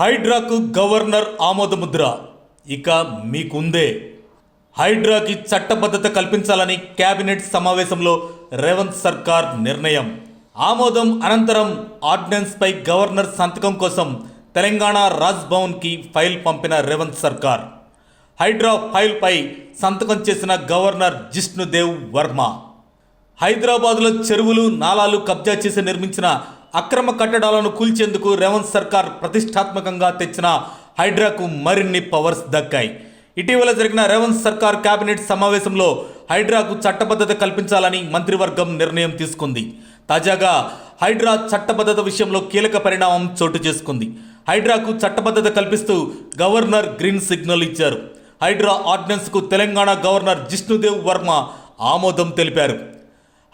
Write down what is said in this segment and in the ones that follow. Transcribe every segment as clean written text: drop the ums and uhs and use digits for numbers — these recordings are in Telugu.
హైడ్రాకు గవర్నర్ ఆమోదముద్ర ఇక మీకుందే. హైడ్రాకి చట్టబద్ధత కల్పించాలని కేబినెట్ సమావేశంలో రేవంత్ సర్కార్ నిర్ణయం. ఆమోదం అనంతరం ఆర్డినెన్స్పై గవర్నర్ సంతకం కోసం తెలంగాణ రాజ్భవన్కి ఫైల్ పంపిన రేవంత్ సర్కార్. హైడ్రా ఫైల్పై సంతకం చేసిన గవర్నర్ జిష్ణుదేవ్ వర్మ. హైదరాబాద్లో చెరువులు నాలాలు కబ్జా చేసి నిర్మించిన అక్రమ కట్టడాలను కూల్చేందుకు రేవంత్ సర్కార్ ప్రతిష్టాత్మకంగా తెచ్చిన హైడ్రాకు మరిన్ని పవర్స్ దక్కాయి. ఇటీవల జరిగిన రేవంత్ సర్కార్ కేబినెట్ సమావేశంలో హైడ్రాకు చట్టబద్ధత కల్పించాలని మంత్రివర్గం నిర్ణయం తీసుకుంది. తాజాగా హైడ్రా చట్టబద్ధత విషయంలో కీలక పరిణామం చోటు చేసుకుంది. హైడ్రాకు చట్టబద్ధత కల్పిస్తూ గవర్నర్ గ్రీన్ సిగ్నల్ ఇచ్చారు. హైడ్రా ఆర్డినెన్స్కు తెలంగాణ గవర్నర్ జిష్ణుదేవ్ వర్మ ఆమోదం తెలిపారు.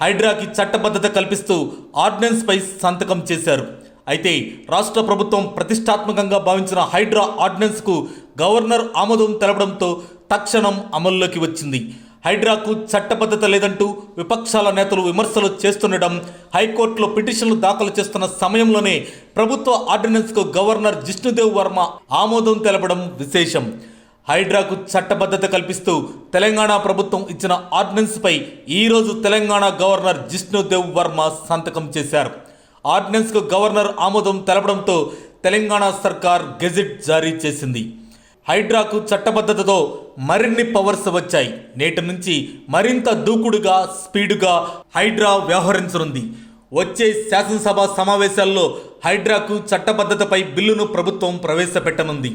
హైడ్రాకి చట్టబద్ధత కల్పిస్తూ ఆర్డినెన్స్పై సంతకం చేశారు. అయితే రాష్ట్ర ప్రభుత్వం ప్రతిష్టాత్మకంగా భావించిన హైడ్రా ఆర్డినెన్స్కు గవర్నర్ ఆమోదం తెలపడంతో తక్షణం అమల్లోకి వచ్చింది. హైడ్రాకు చట్టబద్ధత లేదంటూ విపక్షాల నేతలు విమర్శలు చేస్తుండడం, హైకోర్టులో పిటిషన్లు దాఖలు చేస్తున్న సమయంలోనే ప్రభుత్వ ఆర్డినెన్స్కు గవర్నర్ జిష్ణుదేవ్ వర్మ ఆమోదం తెలపడం విశేషం. హైడ్రాకు చట్టబద్ధత కల్పిస్తూ తెలంగాణ ప్రభుత్వం ఇచ్చిన ఆర్డినెన్స్పై ఈరోజు తెలంగాణ గవర్నర్ జిష్ణుదేవ్ వర్మ సంతకం చేశారు. ఆర్డినెన్స్కు గవర్నర్ ఆమోదం తెలపడంతో తెలంగాణ సర్కార్ గెజిట్ జారీ చేసింది. హైడ్రాకు చట్టబద్ధతతో మరిన్ని పవర్స్ వచ్చాయి. నేటి నుంచి మరింత దూకుడుగా, స్పీడుగా హైడ్రా వ్యవహరించనుంది. వచ్చే శాసనసభ సమావేశాల్లో హైడ్రాకు చట్టబద్ధతపై బిల్లును ప్రభుత్వం ప్రవేశపెట్టనుంది.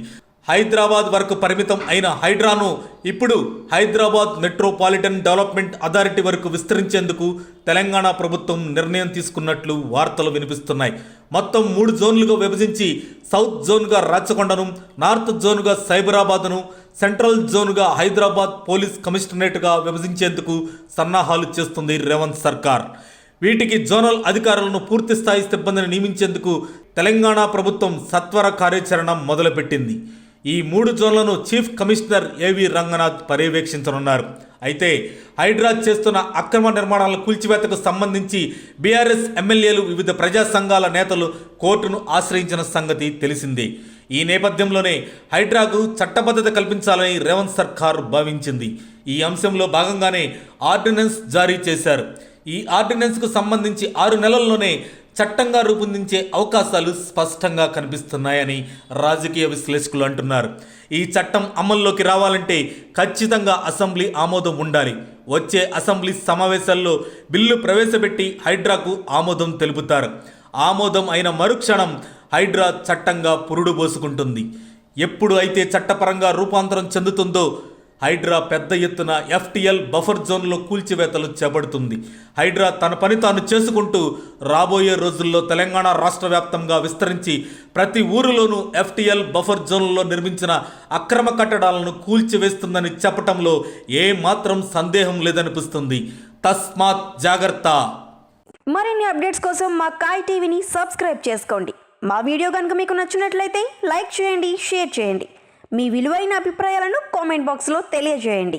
హైదరాబాద్ వరకు పరిమితం అయిన హైడ్రాను ఇప్పుడు హైదరాబాద్ మెట్రోపాలిటన్ డెవలప్మెంట్ అథారిటీ వరకు విస్తరించేందుకు తెలంగాణ ప్రభుత్వం నిర్ణయం తీసుకున్నట్లు వార్తలు వినిపిస్తున్నాయి. మొత్తం 3 జోన్లుగా విభజించి సౌత్ జోన్గా రాచకొండను, నార్త్ జోన్గా సైబరాబాద్ను, సెంట్రల్ జోన్గా హైదరాబాద్ పోలీస్ కమిషనరేట్గా విభజించేందుకు సన్నాహాలు చేస్తుంది రేవంత్ సర్కార్. వీటికి జోనల్ అధికారులను పూర్తిస్థాయి సిబ్బందిని నియమించేందుకు తెలంగాణ ప్రభుత్వం సత్వర కార్యాచరణ మొదలుపెట్టింది. ఈ 3 జోన్లను చీఫ్ కమిషనర్ ఏవి రంగనాథ్ పర్యవేక్షించనున్నారు. అయితే హైడ్రా చేస్తున్న అక్రమ నిర్మాణాల కూల్చివేతకు సంబంధించి బీఆర్ఎస్ ఎమ్మెల్యేలు, వివిధ ప్రజా సంఘాల నేతలు కోర్టును ఆశ్రయించిన సంగతి తెలిసిందే. ఈ నేపథ్యంలోనే హైడ్రాకు చట్టబద్ధత కల్పించాలని రేవంత్ సర్కార్ భావించింది. ఈ అంశంలో భాగంగానే ఆర్డినెన్స్ జారీ చేశారు. ఈ ఆర్డినెన్స్కు సంబంధించి 6 నెలల్లోనే చట్టంగా రూపొందించే అవకాశాలు స్పష్టంగా కనిపిస్తున్నాయని రాజకీయ విశ్లేషకులు అంటున్నారు. ఈ చట్టం అమల్లోకి రావాలంటే ఖచ్చితంగా అసెంబ్లీ ఆమోదం ఉండాలి. వచ్చే అసెంబ్లీ సమావేశాల్లో బిల్లు ప్రవేశపెట్టి హైడ్రాకు ఆమోదం తెలుపుతారు. ఆమోదం అయిన మరుక్షణం హైడ్రా చట్టంగా పురుడు పోసుకుంటుంది. ఎప్పుడు అయితే చట్టపరంగా రూపాంతరం చెందుతుందో హైడ్రా పెద్ద ఎత్తున ఎఫ్టీఎల్ బఫర్ జోన్లో కూల్చివేతలు చేపడుతుంది. హైడ్రా తన పని తాను చేసుకుంటూ రాబోయే రోజుల్లో తెలంగాణ రాష్ట్ర వ్యాప్తంగా విస్తరించి ప్రతి ఊరిలోనూ ఎఫ్టీఎల్ బఫర్ జోన్లలో నిర్మించిన అక్రమ కట్టడాలను కూల్చివేస్తుందని చెప్పటంలో ఏమాత్రం సందేహం లేదనిపిస్తుంది. తస్మాత్ జాగ్రత్త. మరిన్ని అప్డేట్స్ కోసం మా కాయ్ టీవీని సబ్స్క్రైబ్ చేసుకోండి. మా వీడియో కనుక మీకు నచ్చినట్లయితే లైక్ చేయండి, షేర్ చేయండి. మీ విలువైన అభిప్రాయాలను కామెంట్ బాక్స్లో తెలియజేయండి.